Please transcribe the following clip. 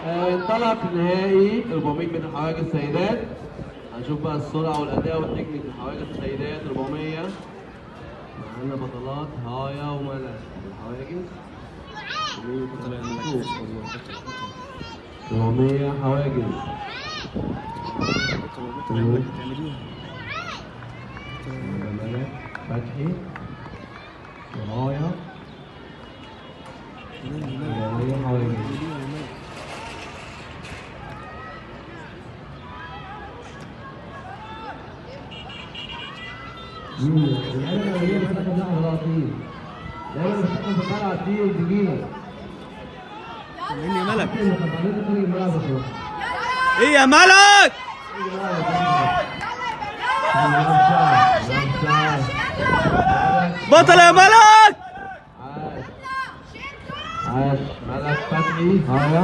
انطلق نهائي 400 متر حواجز سيدات. هنشوف بقى السرعه والاداء والتكنيك في حواجز السيدات 400. معانا بطلات هايا وملك الحواجز 400 حواجز. ملك فتحي وهايا 400 حواجز. اللعيبه اللي بتاخد لها غلاطين، اللعيبه اللي بتاخد في الملعب دي وتجينا. يا ملك ايه يا ملك؟ بطل يا ملك! عاش ملك فتحي هايا